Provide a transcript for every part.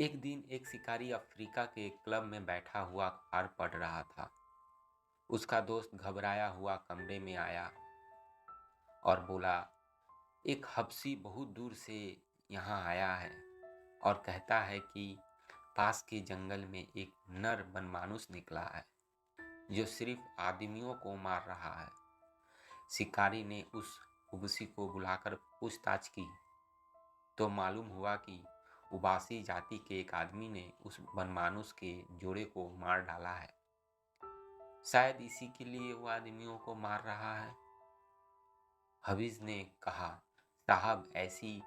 एक दिन एक शिकारी अफ्रीका के क्लब में बैठा हुआ अखबार पढ़ रहा था। उसका दोस्त घबराया हुआ कमरे में आया और बोला, एक हबशी बहुत दूर से यहाँ आया है और कहता है कि पास के जंगल में एक नर बनमानुस निकला है जो सिर्फ आदमियों को मार रहा है। शिकारी ने उस हबशी को बुलाकर पूछताछ की तो मालूम हुआ कि उबासी जाति के एक आदमी ने उस बनमानुस के जोड़े को मार डाला है। शायद इसी के लिए वो आदमियों को मार रहा है। हफीज ने कहा, साहब, ऐसी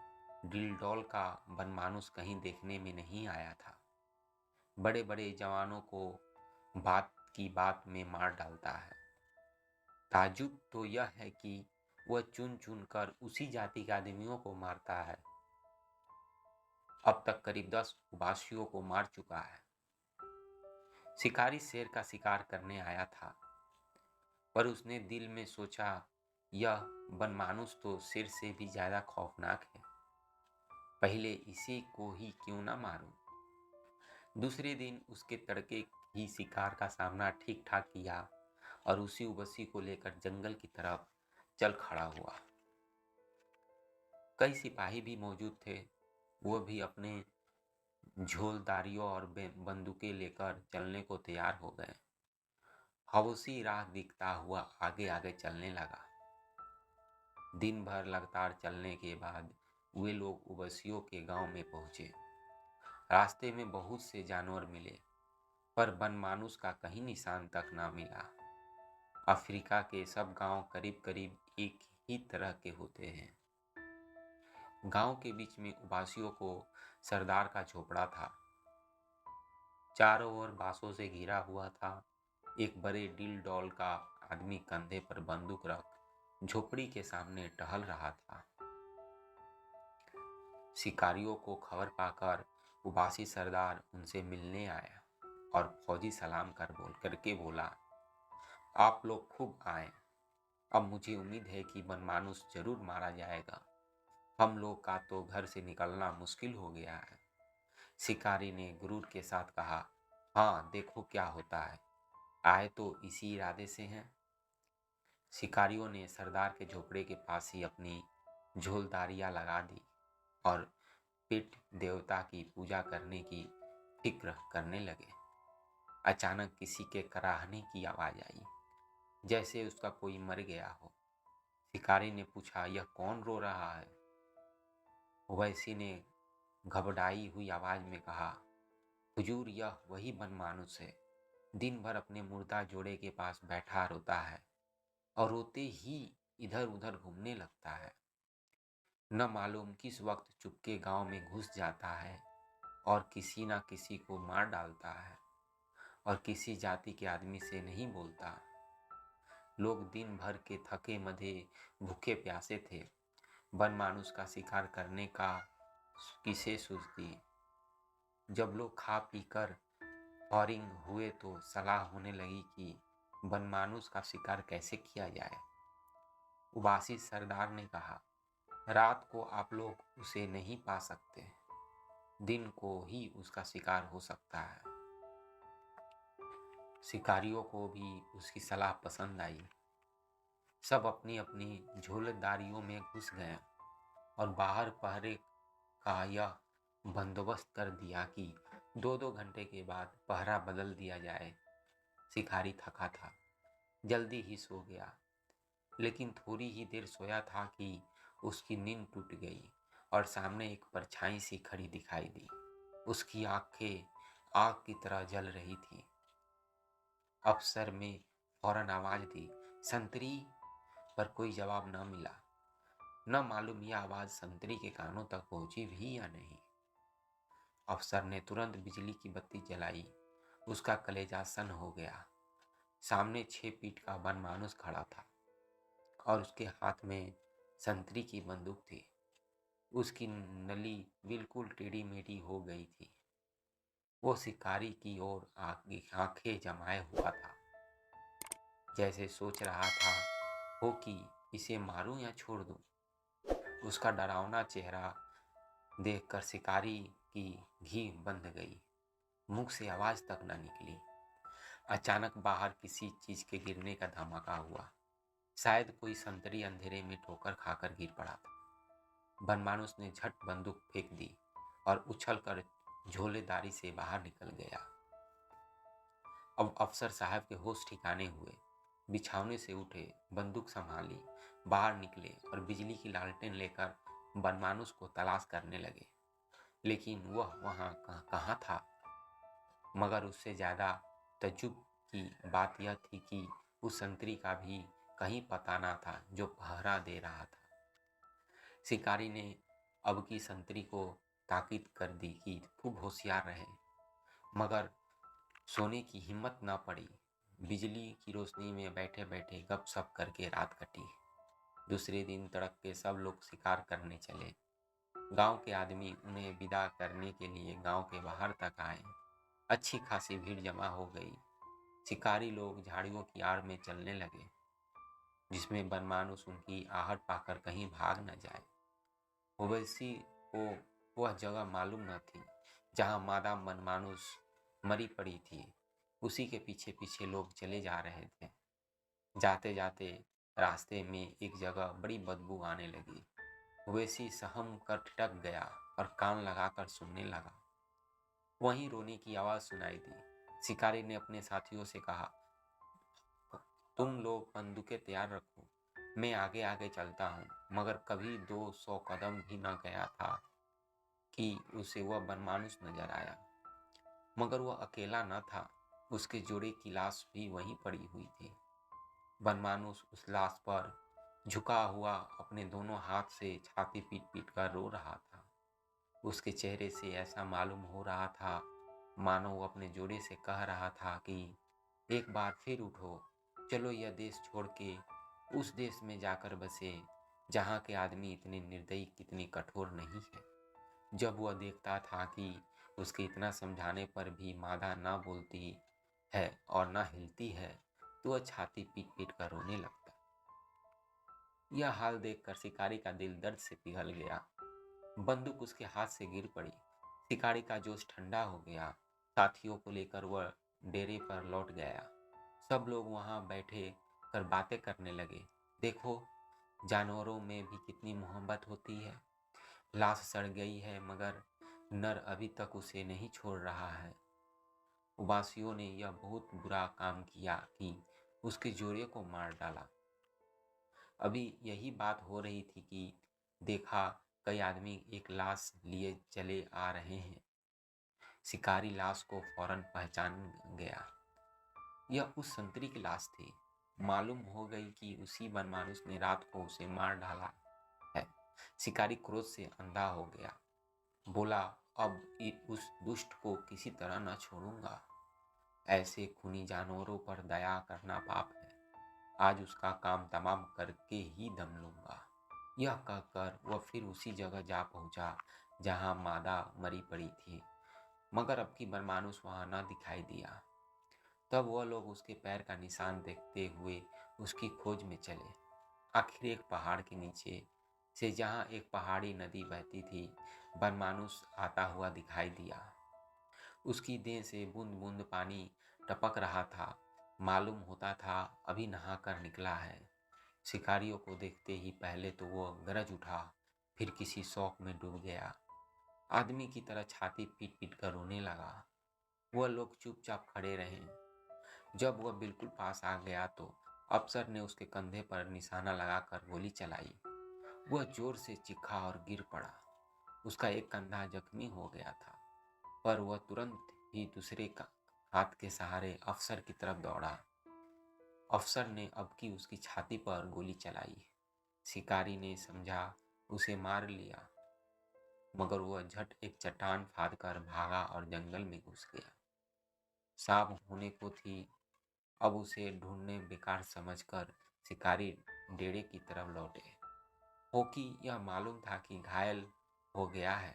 डिलडॉल का बनमानुस कहीं देखने में नहीं आया था। बड़े बड़े जवानों को बात की बात में मार डालता है। ताजुब तो यह है कि वह चुन चुन कर उसी जाति के आदमियों को मारता है। अब तक करीब 10 उबासियों को मार चुका है। शिकारी शेर का शिकार करने आया था, पर उसने दिल में सोचा, यह बनमानुस तो शेर से भी ज्यादा खौफनाक है। पहले इसी को ही क्यों ना मारूं। दूसरे दिन उसके तड़के ही शिकार का सामना ठीक ठाक किया और उसी उबसी को लेकर जंगल की तरफ चल खड़ा हुआ। कई सिपाही भी मौजूद थे। वो भी अपने झोलदारियों और बंदूकें लेकर चलने को तैयार हो गए। हवसी राह दिखता हुआ आगे आगे चलने लगा। दिन भर लगातार चलने के बाद वे लोग उबसियों के गांव में पहुंचे। रास्ते में बहुत से जानवर मिले, पर बनमानुस का कहीं निशान तक ना मिला। अफ्रीका के सब गांव करीब करीब एक ही तरह के होते हैं। गांव के बीच में उबासियों को सरदार का झोपड़ा था। चारों ओर बांसों से घिरा हुआ था। एक बड़े डिल डॉल का आदमी कंधे पर बंदूक रख झोपड़ी के सामने टहल रहा था। शिकारियों को खबर पाकर उबासी सरदार उनसे मिलने आया और फौजी सलाम करके बोला, आप लोग खूब आए। अब मुझे उम्मीद है कि बनमानुस जरूर मारा जाएगा। हम लोग का तो घर से निकलना मुश्किल हो गया है। शिकारी ने गुरूर के साथ कहा, हाँ, देखो क्या होता है। आए तो इसी इरादे से हैं। शिकारियों ने सरदार के झोपड़े के पास ही अपनी झोलदारियां लगा दी और पिट देवता की पूजा करने की फिक्र करने लगे। अचानक किसी के कराहने की आवाज आई, जैसे उसका कोई मर गया हो। शिकारी ने पूछा, यह कौन रो रहा है? ओवैसी ने घबराई हुई आवाज में कहा, हुजूर, यह वही बनमानुस है। दिन भर अपने मुर्दा जोड़े के पास बैठा रोता है और रोते ही इधर उधर घूमने लगता है। न मालूम किस वक्त चुपके गांव में घुस जाता है और किसी न किसी को मार डालता है और किसी जाति के आदमी से नहीं बोलता। लोग दिन भर के थके मधे भूखे प्यासे थे। बनमानुस का शिकार करने का किसे सूझती। जब लोग खा पीकर फौरिंग हुए तो सलाह होने लगी कि बनमानुस का शिकार कैसे किया जाए। उबासी सरदार ने कहा, रात को आप लोग उसे नहीं पा सकते, दिन को ही उसका शिकार हो सकता है। शिकारियों को भी उसकी सलाह पसंद आई। सब अपनी अपनी झोलदारियों में घुस गए और बाहर पहरे का यह बंदोबस्त कर दिया कि 2-2 घंटे के बाद पहरा बदल दिया जाए। शिकारी थका था, जल्दी ही सो गया, लेकिन थोड़ी ही देर सोया था कि उसकी नींद टूट गई और सामने एक परछाई सी खड़ी दिखाई दी। उसकी आंखें आग की तरह जल रही थी। अफसर में फौरन आवाज दी, संतरी, पर कोई जवाब न मिला। न मालूम यह आवाज संतरी के कानों तक पहुंची भी या नहीं। अफसर ने तुरंत बिजली की बत्ती जलाई। उसका कलेजा सन हो गया। सामने 6 फीट का बनमानुस खड़ा था और उसके हाथ में संतरी की बंदूक थी। उसकी नली बिल्कुल टेढ़ी मेढ़ी हो गई थी। वो शिकारी की ओर आंखें जमाए हुआ था, जैसे सोच रहा था हो कि इसे मारूं या छोड़ दूं। उसका डरावना चेहरा देखकर शिकारी की घी बंध गई, मुख से आवाज तक न निकली। अचानक बाहर किसी चीज के गिरने का धमाका हुआ। शायद कोई संतरी अंधेरे में ठोकर खाकर गिर पड़ा था। बनमानुस ने झट बंदूक फेंक दी और उछलकर झोलेदारी से बाहर निकल गया। अब अफसर साहब के होश ठिकाने हुए, बिछावने से उठे, बंदूक संभाली, बाहर निकले और बिजली की लालटेन लेकर बनमानुस को तलाश करने लगे। लेकिन वह वहां कहाँ था। मगर उससे ज्यादा तज्जुब की बात यह थी कि उस संतरी का भी कहीं पता ना था जो पहरा दे रहा था। शिकारी ने अब की संतरी को ताकीद कर दी कि खूब होशियार रहे, मगर सोने की हिम्मत ना पड़ी। बिजली की रोशनी में बैठे बैठे गपशप करके रात कटी। दूसरे दिन तड़के सब लोग शिकार करने चले। गांव के आदमी उन्हें विदा करने के लिए गांव के बाहर तक आए। अच्छी खासी भीड़ जमा हो गई। शिकारी लोग झाड़ियों की आड़ में चलने लगे, जिसमें बनमानुस उनकी आहट पाकर कहीं भाग न जाए। ओवैसी को वह जगह मालूम न थी जहां मादा बनमानुस मरी पड़ी थी। उसी के पीछे पीछे लोग चले जा रहे थे। जाते जाते रास्ते में एक जगह बड़ी बदबू आने लगी। ओवैसी सहम कर ठिठक गया और कान लगाकर सुनने लगा। वहीं रोने की आवाज सुनाई दी। शिकारी ने अपने साथियों से कहा, तुम लोग बंदूकें तैयार रखो, मैं आगे आगे चलता हूँ। मगर कभी 200 कदम भी न गया था कि उसे वह बनमानुस नजर आया। मगर वह अकेला न था, उसके जोड़े की लाश भी वहीं पड़ी हुई थी। बनमानुस उस लाश पर झुका हुआ अपने दोनों हाथ से छाती पीट पीट कर रो रहा था। उसके चेहरे से ऐसा मालूम हो रहा था मानो वो अपने जोड़े से कह रहा था कि एक बार फिर उठो, चलो यह देश छोड़ के उस देश में जाकर बसे जहाँ के आदमी इतने निर्दयी, कितनी कठोर नहीं है। जब वह देखता था कि उसके इतना समझाने पर भी मादा ना बोलती है और ना हिलती है, तो वह छाती पीट पीट कर रोने लगता। यह हाल देखकर शिकारी का दिल दर्द से पिघल गया। बंदूक उसके हाथ से गिर पड़ी। शिकारी का जोश ठंडा हो गया। साथियों को लेकर वह डेरे पर लौट गया। सब लोग वहां बैठे कर बातें करने लगे। देखो, जानवरों में भी कितनी मोहब्बत होती है। लाश सड़ गई है मगर नर अभी तक उसे नहीं छोड़ रहा है। उबासियों ने यह बहुत बुरा काम किया कि उसके जोड़े को मार डाला। अभी यही बात हो रही थी कि देखा कई आदमी एक लाश लिए चले आ रहे हैं। शिकारी लाश को फौरन पहचान गया। यह उस संतरी की लाश थी। मालूम हो गई कि उसी बनमानुस ने रात को उसे मार डाला है। शिकारी क्रोध से अंधा हो गया। बोला, अब उस दुष्ट को किसी तरह न छोड़ूंगा। ऐसे खूनी जानवरों पर दया करना पाप है। आज उसका काम तमाम करके ही दम लूंगा। यह कहकर वह फिर उसी जगह जा पहुंचा जहां मादा मरी पड़ी थी, मगर अब की बनमानुस वहां न दिखाई दिया। तब वह लोग उसके पैर का निशान देखते हुए उसकी खोज में चले। आखिर एक पहाड़ के नीचे से जहां एक पहाड़ी नदी बहती थी, बनमानुस आता हुआ दिखाई दिया। उसकी देह से बूंद बूंद पानी टपक रहा था। मालूम होता था अभी नहा कर निकला है। शिकारियों को देखते ही पहले तो वह गरज उठा, फिर किसी शौक में डूब गया। आदमी की तरह छाती पीट पीट कर रोने लगा। वह लोग चुपचाप खड़े रहे। जब वह बिल्कुल पास आ गया तो अफसर ने उसके कंधे पर निशाना लगाकर गोली चलाई। वह जोर से चीखा और गिर पड़ा। उसका एक कंधा जख्मी हो गया था, पर वह तुरंत ही दूसरे का हाथ के सहारे अफसर की तरफ दौड़ा। अफसर ने अब की उसकी छाती पर गोली चलाई। शिकारी ने समझा उसे मार लिया, मगर वह झट एक चट्टान फाड़ कर भागा और जंगल में घुस गया। शाम होने को थी। अब उसे ढूंढने बेकार समझकर शिकारी डेरे की तरफ लौटे। होकी यह मालूम था कि घायल हो गया है,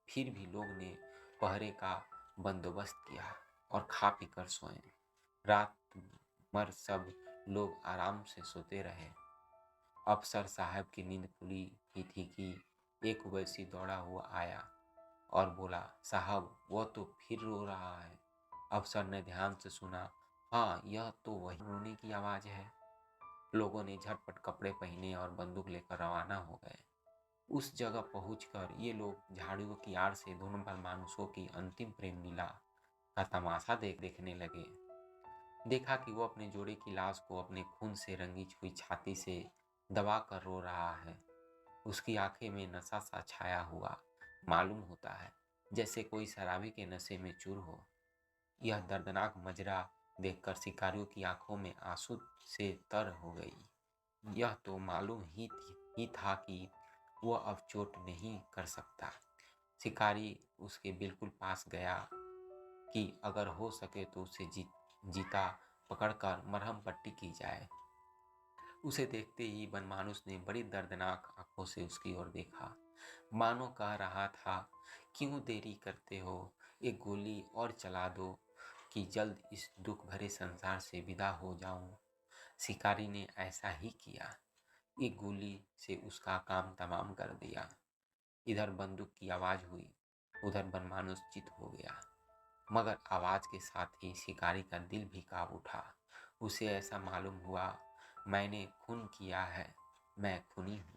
फिर भी लोग ने पहरे का बंदोबस्त किया और खा पी कर सोए। रात भर सब लोग आराम से सोते रहे। अफसर साहब की नींद खुली ही थी कि एक वैसी दौड़ा हुआ आया। और बोला, साहब वह तो फिर रो रहा है। अफसर ने ध्यान से सुना, हाँ यह तो वही रोने की आवाज़ है। लोगों ने झटपट कपड़े पहने और बंदूक लेकर रवाना हो गए। उस जगह पहुंचकर ये लोग झाड़ियों की आड़ से दोनों मानुषों की अंतिम प्रेम लीला का तमाशा देखने लगे। देखा कि वो अपने जोड़े की लाश को अपने खून से रंगी हुई छाती से दबा कर रो रहा है। उसकी आंखें में नशा सा छाया हुआ मालूम होता है, जैसे कोई शराबी के नशे में चूर हो। यह दर्दनाक मजरा देखकर शिकारियों की आंखों में आंसू से तर हो गई। यह तो मालूम ही था कि वह अब चोट नहीं कर सकता। शिकारी उसके बिल्कुल पास गया कि अगर हो सके तो उसे जीता पकड़कर मरहम पट्टी की जाए। उसे देखते ही बनमानुस ने बड़ी दर्दनाक आंखों से उसकी ओर देखा, मानो कह रहा था, क्यों देरी करते हो, एक गोली और चला दो कि जल्द इस दुख भरे संसार से विदा हो जाऊं। शिकारी ने ऐसा ही किया। एक गोली से उसका काम तमाम कर दिया। इधर बंदूक की आवाज हुई, उधर बनमानुस चित हो गया। मगर आवाज के साथ ही शिकारी का दिल भी कांप उठा। उसे ऐसा मालूम हुआ, मैंने खून किया है, मैं खूनी हूँ।